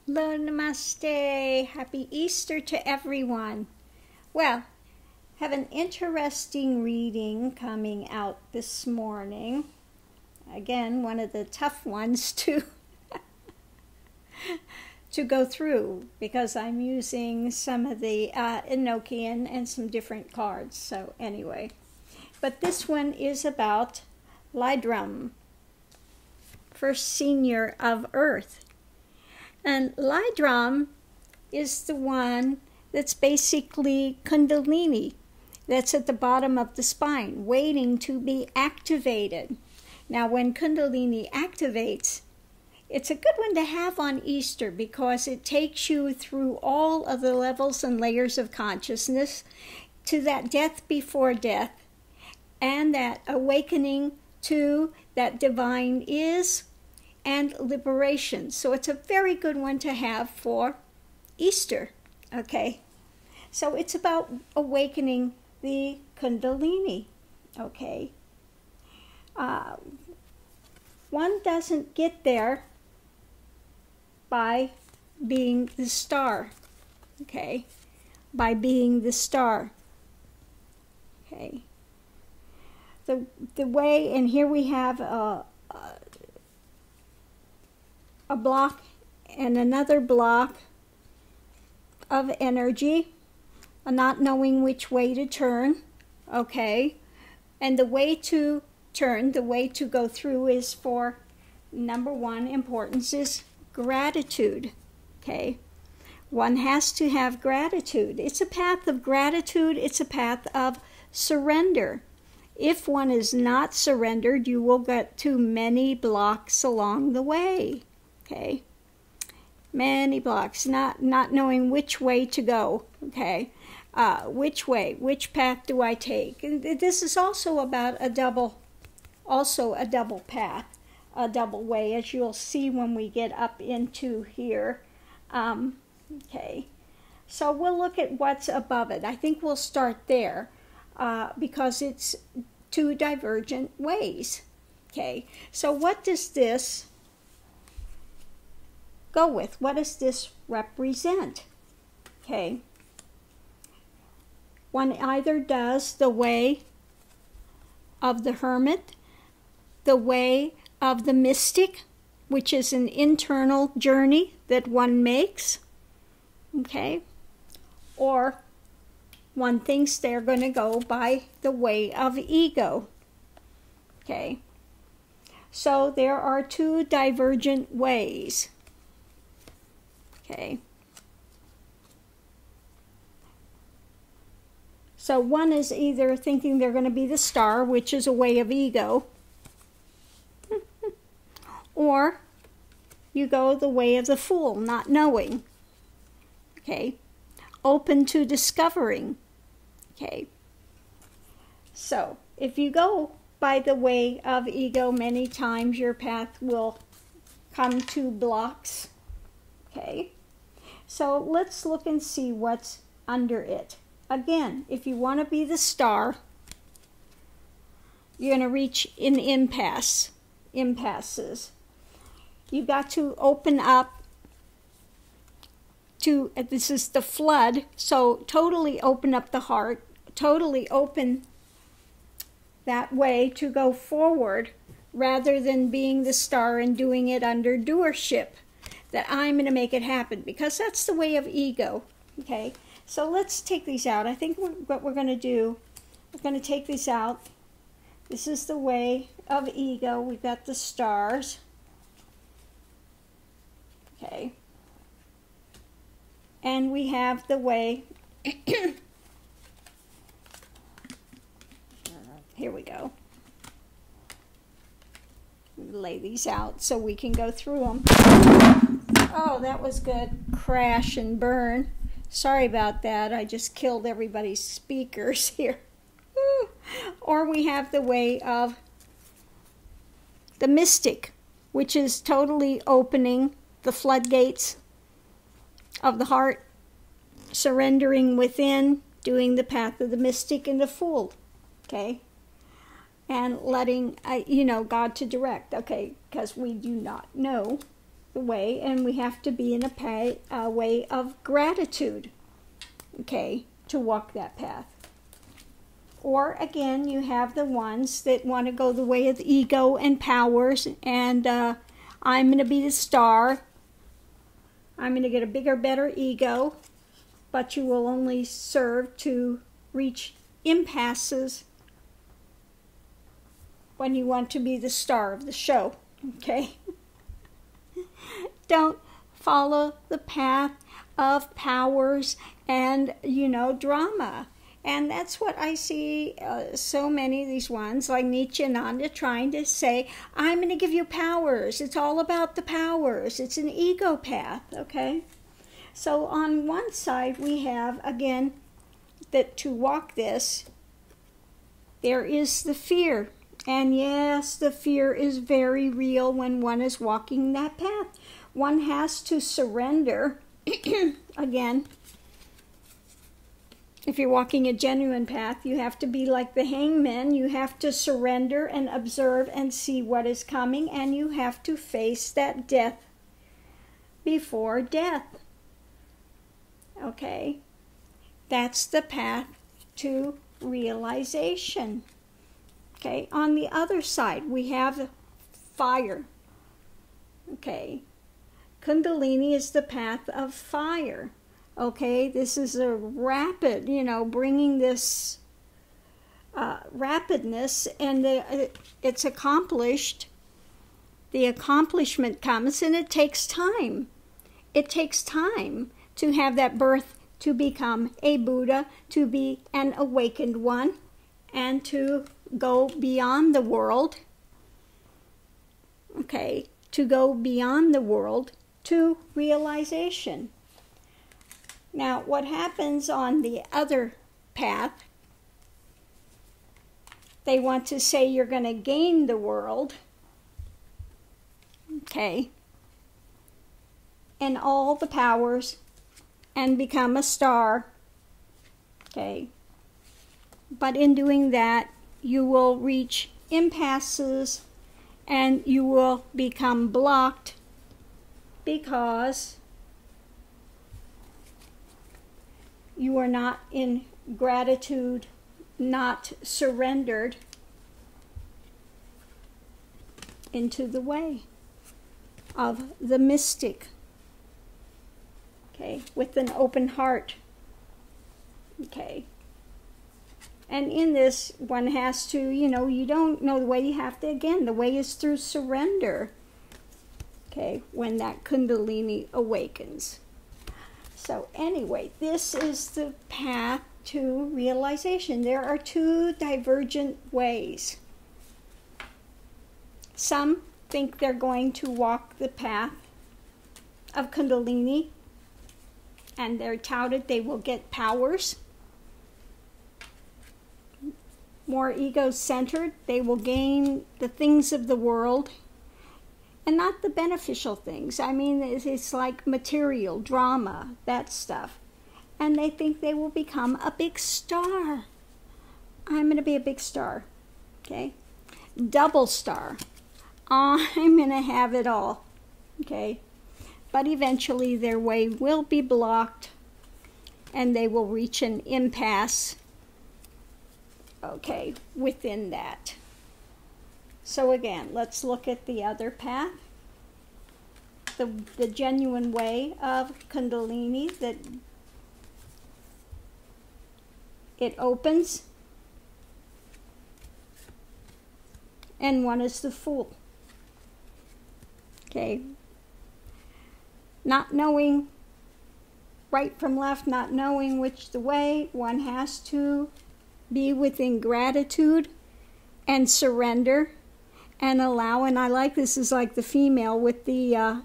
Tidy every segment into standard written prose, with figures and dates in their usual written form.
Hello, namaste. Happy Easter to everyone. Well, have an interesting reading coming out this morning. Again, one of the tough ones to go through because I'm using some of the Enochian and some different cards. So anyway, but this one is about Lydrum, first senior of Earth. And Lydrum is the one that's basically Kundalini, that's at the bottom of the spine, waiting to be activated. Now, when Kundalini activates, it's a good one to have on Easter because it takes you through all of the levels and layers of consciousness to that death before death and that awakening to that divine is and liberation. So it's a very good one to have for Easter, okay? So it's about awakening the Kundalini, okay? One doesn't get there by being the star, okay? By being the star, okay? The way, and here we have a block and another block of energy, not knowing which way to turn, okay? And the way to turn, the way to go through is for, number one, importance is gratitude, okay? One has to have gratitude. It's a path of gratitude. It's a path of surrender. If one is not surrendered, you will get to many blocks along the way. Okay, many blocks, not knowing which way to go, okay, which way, which path do I take? And this is also about a double path, a double way, as you'll see when we get up into here, okay. So we'll look at what's above it. I think we'll start there because it's two divergent ways, okay. So what does this go with? What does this represent? Okay. One either does the way of the hermit, the way of the mystic, which is an internal journey that one makes, okay, or one thinks they're going to go by the way of ego, okay. So there are two divergent ways. Okay. So one is either thinking they're going to be the star, which is a way of ego, or you go the way of the fool, not knowing. Okay. Open to discovering. Okay. So if you go by the way of ego, many times your path will come to blocks. Okay, so let's look and see what's under it. Again, if you want to be the star, you're going to reach in impasses. You've got to open up to, this is the flood, so totally open up the heart, totally open that way to go forward rather than being the star and doing it under doership. That I'm going to make it happen, because that's the way of ego, okay? So let's take these out. I think what we're going to do, we're going to take these out. This is the way of ego. We've got the stars, okay? And we have the way, here we go. Lay these out so we can go through them. Oh, that was good. Crash and burn. Sorry about that. I just killed everybody's speakers here. Or we have the way of the mystic, which is totally opening the floodgates of the heart, surrendering within, doing the path of the mystic and the fool. Okay? And letting, God to direct, okay, because we do not know, the way, and we have to be in a way of gratitude, okay, to walk that path. Or again, you have the ones that want to go the way of the ego and powers, and I'm going to be the star. I'm going to get a bigger, better ego, but you will only serve to reach impasses when you want to be the star of the show, okay? Don't follow the path of powers and, drama. And that's what I see so many of these ones, like Nietzsche and Nanda, trying to say, I'm going to give you powers. It's all about the powers. It's an ego path, okay? So on one side, we have, again, that to walk this, there is the fear. And yes, the fear is very real when one is walking that path. One has to surrender, again. If you're walking a genuine path, you have to be like the hangman. You have to surrender and observe and see what is coming, and you have to face that death before death. Okay? That's the path to realization. Okay? On the other side, we have fire. Okay? Kundalini is the path of fire. Okay, this is a rapid, bringing this rapidness, and it's accomplished. The accomplishment comes, and it takes time. It takes time to have that birth, to become a Buddha, to be an awakened one, and to go beyond the world. Okay, to go beyond the world to realization. Now, what happens on the other path, they want to say you're going to gain the world, okay, and all the powers, and become a star, okay. But in doing that, you will reach impasses, and you will become blocked because you are not in gratitude, not surrendered into the way of the mystic, okay, with an open heart, okay. And in this, one has to, you don't know the way, you have to, again, the way is through surrender, okay, when that Kundalini awakens. So anyway, this is the path to realization. There are two divergent ways. Some think they're going to walk the path of Kundalini, and they're touted they will get powers. More ego-centered, they will gain the things of the world, and not the beneficial things. I mean, it's like material, drama, that stuff. And they think they will become a big star. I'm going to be a big star, okay? Double star. I'm going to have it all, okay? But eventually their way will be blocked, and they will reach an impasse, okay, within that. So again, let's look at the other path, the genuine way of Kundalini, that it opens, and one is the fool. Okay, not knowing right from left, not knowing which the way, one has to be within gratitude and surrender and allow. And I like this is like the female with the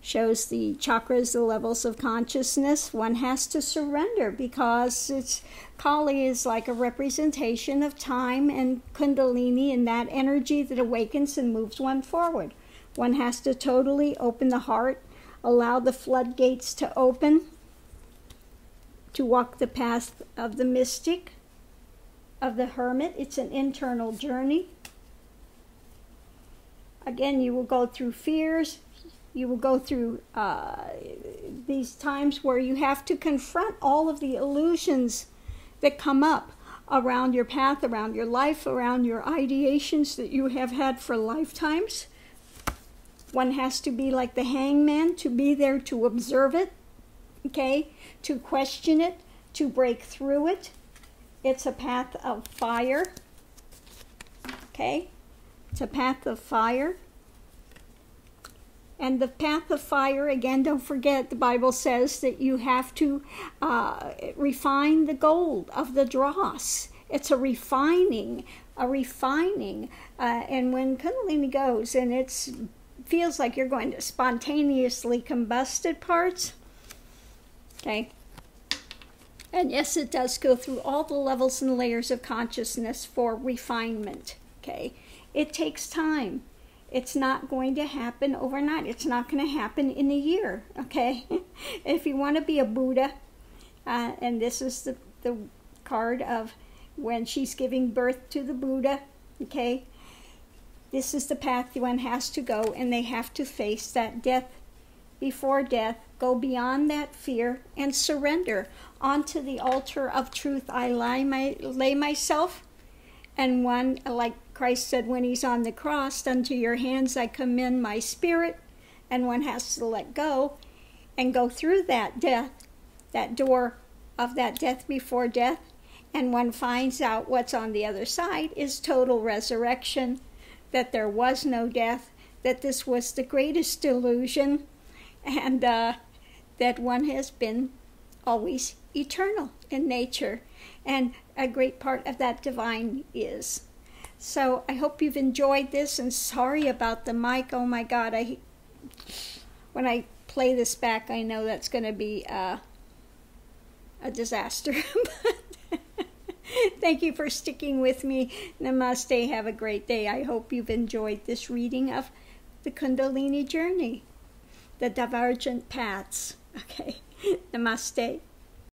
shows the chakras, the levels of consciousness. One has to surrender because Kali is like a representation of time and Kundalini, and that energy that awakens and moves one forward. One has to totally open the heart, allow the floodgates to open, to walk the path of the mystic, of the hermit. It's an internal journey. Again, you will go through fears, You will go through these times where you have to confront all of the illusions that come up around your path, around your life, around your ideations that you have had for lifetimes. One has to be like the hangman, to be there to observe it, okay, to question it, to break through it. It's a path of fire, okay? It's a path of fire. And the path of fire, again, don't forget, the Bible says that you have to refine the gold of the dross. It's a refining. And when Kundalini goes and it feels like you're going to spontaneously combust at parts, okay? And yes, it does go through all the levels and layers of consciousness for refinement, okay? It takes time. It's not going to happen overnight. It's not going to happen in a year, okay? If you want to be a Buddha, and this is the card of when she's giving birth to the Buddha, okay? This is the path one has to go, and they have to face that death before death, go beyond that fear, and surrender. Onto the altar of truth I lay myself, and one, like Christ said when he's on the cross, unto your hands I commend my spirit, and one has to let go and go through that death, that door of that death before death, and one finds out what's on the other side is total resurrection, that there was no death, that this was the greatest illusion, and that one has been always eternal in nature, and a great part of that divine is. So I hope you've enjoyed this, and sorry about the mic. Oh my God, when I play this back, I know that's going to be a disaster. But thank you for sticking with me. Namaste. Have a great day. I hope you've enjoyed this reading of the Kundalini journey, the divergent paths. Okay. Namaste.